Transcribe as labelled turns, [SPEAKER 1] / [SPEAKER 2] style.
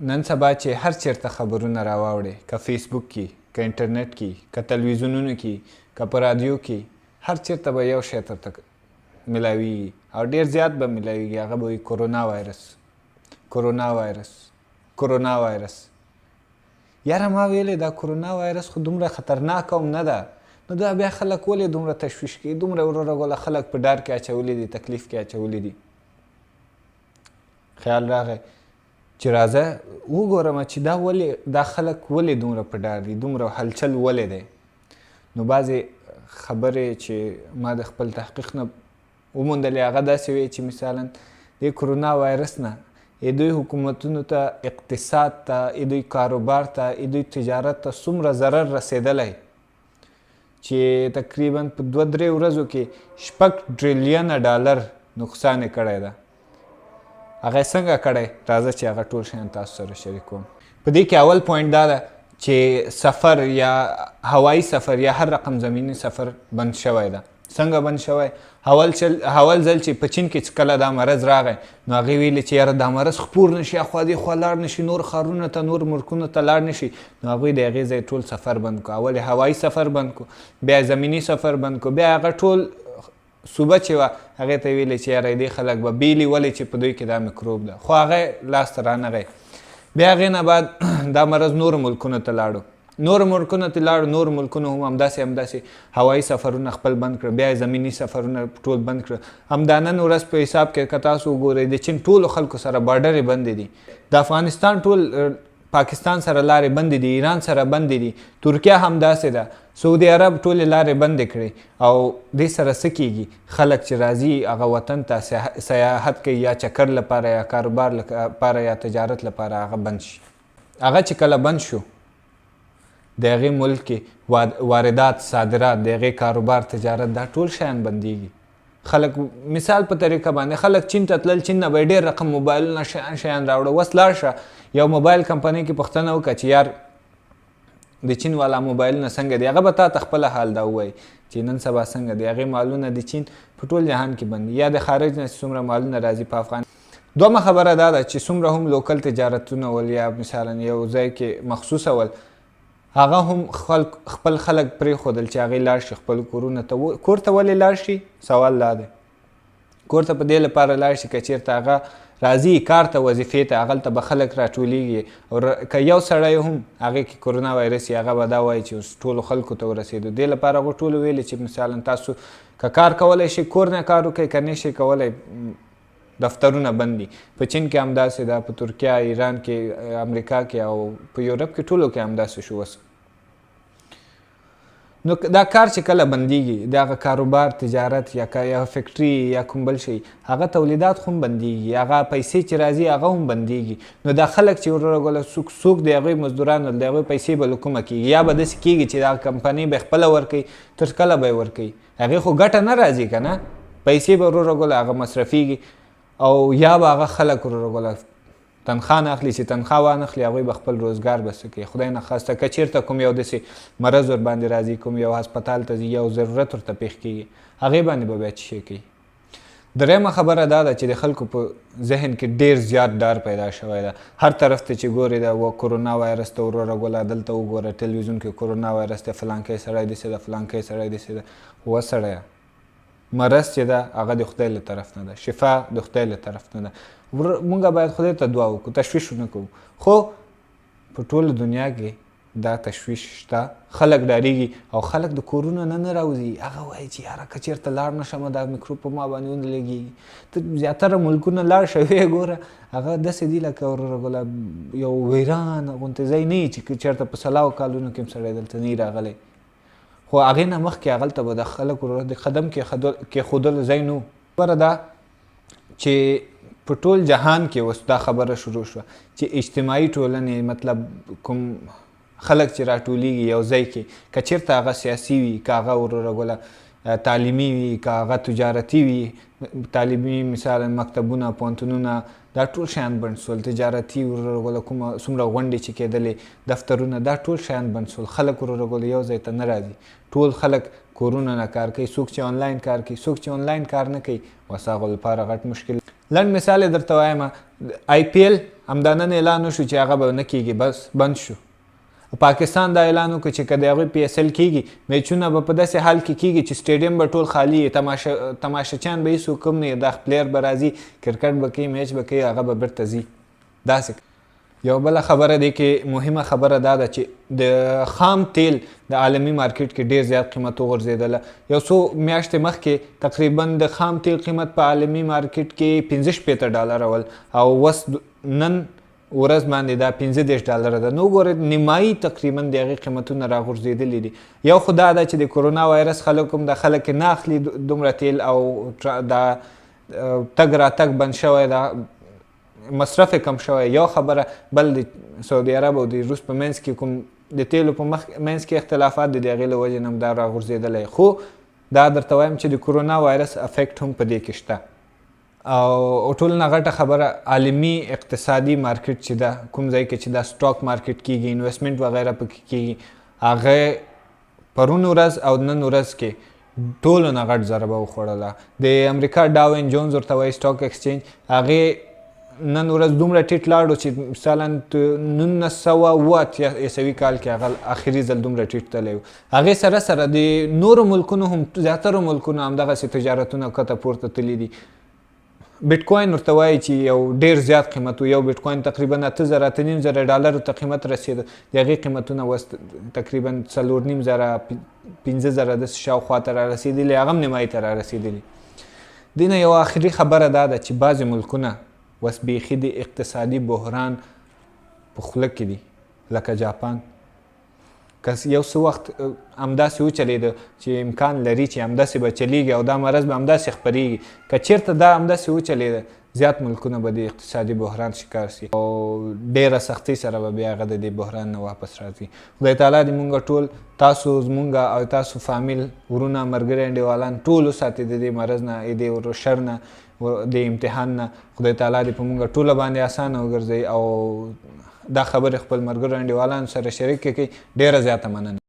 [SPEAKER 1] نن سبا چې هر چیرته خبرونه راواوړې، که فیسبوک کې، که انټرنیټ کې، که تلویزیونونو کې، که په رادیو کې، هر چیرته به یو شی درته میلاویږي او ډېر زیات به میلاویږي. هغه به وي کرونا وایرس، کرونا وایرس، کرونا وایرس. یاره ما ویلې دا کرونا وایرس خو دومره خطرناک هم نه ده، نو دا بیا خلک ولې دومره تشویش کوي؟ دومره وروره ګوله خلک په ډار کې اچولي دي، تکلیف کې اچولي دي. خیال راغی چې راځه وګورم چې دا ولې دا خلک ولې دومره په ډار دي، دومره هلچل ولې دی. نو بعضې خبرې چې ما د خپل تحقیق نه وموندلې هغه داسې وی چې مثلا د کرونا وایرس نه دوی حکومتونو ته، اقتصاد ته، دوی کاروبار ته، دوی تجارت ته څومره ضرر رسېدلی چې تقریبا په 2-3 ورځو کې 6 ټریلیونه ډالر نقصان یې کړی ده. هغه څنګه کړی؟ راځه چې هغه ټول شیان تاسو سره شریکوم. په دې کې اول پوینټ دا ده چې سفر یا هوایي سفر یا هر رقم زمینی سفر بند شوی ده. څنګه بند شوی؟ اول ځل چې په چین کې کله دا مرض راغی نو هغې ویلې چې یاره دا مرض خپور نشي، اخوا دې خوا لاړ نشي، نور ښارونو ته، نور ملکونو ته لاړ نشي. نو هغوی د هغې ځای ټول سفر بند کړو. اول هوایي سفر بند کړو، بیا زمینی سفر بند کړو، بیا هغه ټول صوبه چې وه هغې ته ویلې چې یاره دې خلک به بیلي ولې چې په دوی کې دا میکروب ده، خو هغه لاسته رانغی. بیا هغې نه بعد دا مرض نورو ملکونو ته لاړو، نور ملکونو ته لاړو، نور ملکونو هم همداسې هوایي سفرونه خپل بند کړه، بیا زمینی سفرونه ټول بند کړه. همدا نن ورځ په حساب کې که تاسو وګورئ د چین ټولو خلکو سره بارډرې بندې دي، د افغانستان ټول پاکستان سره لارې بندې دي، ایران سره بندې دي، ترکیه همداسې ده، سعودي عرب ټولې لارې بندې کړي. او دې سره څه کېږي؟ خلک چې راځي هغه وطن ته سیاحت کوي، یا چکر لپاره، یا کاروبار لپاره، یا تجارت لپاره هغه بند شي. هغه چې کله بند شو د هغې ملک کې واردات، صادرات، د هغې کاروبار، تجارت، دا ټول شیان بندېږي. خلک مثال په طریقه باندې خلک چین ته تلل، چین نه به یې ډېر رقم موبایلونه شیان راوړه. اوس لاړ شه یو موبایل کمپنۍ کې پوښتنه وکړه چې یار د چین والا موبایلونه څنګه دي، هغه به تا ته خپله حال دا ووایي چې نن سبا څنګه دي. هغې مالونه د چین په ټول جهان کې بند، یا د خارج نه چې څومره مالونه راځي په افغان. دومه خبره دا ده چې څومره هم لوکل تجارتونه ول یا مثلا یو ځای کې مخصوصه ول، هغه هم خپل خلک پرېښودل چې هغې لاړ شي خپل کورونو ته. کور ته ولې لاړ شي؟ سوال دا دی. کور ته په دې لپاره لاړ شي که چېرته هغه راځي کار ته، وظیفې ته، هغلته به خلک راټولېږي، او که یو سړی هم هغې کې کرونا وایرس یې هغه به دا وایي چې ټولو خلکو ته ورسېدو. دې لپاره هغو ټولو ویلې چې مثلا تاسو که کار کولی شئ کور نه کار وکړئ، که نه شئ کولی دفترونه بند دي. په چین کې همداسې ده، په ترکیه، ایران کې، امریکا کې او په یورپ کې ټولو کې همداسې شو. اوس نو دا کار چې کله بندېږي، د هغه کاروبار، تجارت یا فیکټري یا کوم بل شی، هغه تولیدات خو هم بندېږي، هغه پیسې چې راځي هغه هم بندېږي. نو دا خلک چې ورغله څوک د هغوی مزدوران د هغوی پیسې به له کومه کېږي؟ یا به داسې کېږي چې دا کمپنۍ به خپله ورکوي، تر کله به یې ورکوي؟ هغې خو ګټه نه راځي که نه، پیسې به ورغله هغه مصرفېږي، او یا به هغه خلک ورغله تنخواه نه اخلي. چې تنخواه وانخلي هغوی به خپل روزګار به څه کوي؟ خدای نخواسته که چېرته کوم یو داسې مرض ورباندې راځي، کوم یو هسپتال ته ځي، یو ضرورت ورته پېښ کېږي، هغې باندې به بیا څه شی کوي؟ درېیمه خبره دا ده چې د خلکو په ذهن کې ډېر زیات ډار پیدا شوی ده. هر طرف ته چې ګورې د کرونا وایرس ته وروره ګوله، دلته وګوره ټلویزیون کې کرونا وایرس دی، فلانکی سړی داسې ده، فلانکی سړی داسې ده. وسړیه مرض چې ده هغه د خدای له طرف نه ده، شفا د خدای له طرف نه ده. مونږ باید خدای ته دعا وکړو، تشویش ونه کوو. خو په ټوله دنیا کې دا تشویش شته، خلک ډارېږي او خلک د کورونو نه راوځي. هغه وایي چې یاره که چېرته لاړ نه شمه دا میکروب په ما باندې ونه لګېږي. ته زیاتره ملکونه لاړ شه ویې ګوره، هغه داسې دي لکه ورغله یو ویران غوندې ځای نه وي چې چېرته په 100 کالونو کې هم سړی دلته نه وي راغلی. خو هغې نه مخکې هغلته به د خلکو د قدم کېښودلو ځای نه و. خبره ده چې په ټول جهان کې اوس دا خبره شروع شوه چې اجتماعي ټولنې، مطلب کوم خلک چې راټولیږي یو ځای کې، که چېرته هغه سیاسي وي، که هغه ورغله تعلیمي وي، که هغه تجارتي وي، تعلیمي مثلا مکتبونه، پوهنتونونه، دا ټول شیان بند سول. تجارتي ورغله کومه څومره غونډې چې کېدلې، دفترونه، دا ټول شیان بند سول. خلک ورغله یو ځای ته نه راځي، ټول خلک کورونه نه کار کوي. څوک چې آنلاین کار کوي، څوک چې آنلاین کار نه کوي، اوس هغو لپاره غټ مشکل. لنډ مثال یې درته وایم، آی پی ایل همدا نن اعلان وشو چې هغه به نه کېږي، بس بند شو. پاکستان دا اعلان وکړ چې که د هغوی PSL کېږي، میچونه به په داسې حال کې کېږي چې سټیډیم به ټول خالي وي، تماشچیان به هېڅوک هم نه وي، دا پلیر به راځي کرکټ به کوي، میچ به کوي، هغه به بیرته ځي. داسې یو بله خبره دی کې مهمه خبره دا ده چې د خام تیل د عالمي مارکیټ کې ډېر زیات قیمت وغورځېدله. یو څو میاشتې مخکې تقریبا د خام تیل قیمت په عالمي مارکیټ کې $65 ول او اوس نن ورځ باندې دا $15 ده. نو ګورئ نیمایي تقریبا د هغې قیمتونه راغورځېدلي دي. یو خو دا ده چې د کرونا وایرس خلک هم د خلک نه اخلي دومره تیل او دا تګ راتګ بند شوی، دا مصرف کم شوی یو خبره. بل د سعودي عرب او د روس په منځ کې کوم د تیلو په منځ کې اختلافات دي، د هغې له وجې نه هم دا راغورځېدلی. خو دا درته وایم چې د کرونا وایرس افیکټ هم په دې کې شته. او ټول نه غټه خبره عالمي اقتصادي مارکیټ چې ده، کوم ځای کې چې دا سټاک مارکیټ کېږي، انویسټمنټ وغیره پکې کېږي، هغه پرون ورځ او نن ورځ کې ټولو نه غټ ضربه وخوړله. د امریکا ډاو ان جونز ورته وایي سټاک ایکسچینج، هغې نن ورځ دومره ټیټ لاړو چې مثلا 1987 کال کې هغه آخري ځل دومره ټیټ تللی و. هغې سره سره د نورو ملکونو هم زیاترو ملکونو همدغسې تجارتونه کته پورته تللي دي. بیټ کوین ورته وایي چې یو ډېر زیات قیمت و، یو بیټ کوین تقریبا $8,000 ته قیمت رسېده، د هغې قیمتونه اوس تقریبا 4,500 5,000 داسې شاوخوا ته را رسېدلي، هغه هم نیمایي ته را رسېدلي. دې نه یوه آخري خبره دا ده چې بعضې ملکونه اوس بیخي د اقتصادي بحران په خوله کې دي، لکه جاپان. که یو څه وخت همداسې وچلېده چې امکان لري چې همداسې به چلیږي او دا مرض به همداسې خپرېږي، که چېرته دا همداسې وچلېده زیات ملکونه به د اقتصادي بحران شکار شي او ډېره سختۍ سره به بیا هغه د دې بحران نه واپس راځي. خدای تعالی دې مونږ ټول، تاسو زمونږ او تاسو فامیل، ورونه، ملګري، انډیوالان ټول وساتي د دې مرض نه، د شر نه، د امتحان نه. خدای تعالی دې په مونږ ټوله باندې اسانه وګرځوي او دا خبرې خپل ملګرو انډیوالانو سره شریکې کړئ. ډېره زیاته مننه.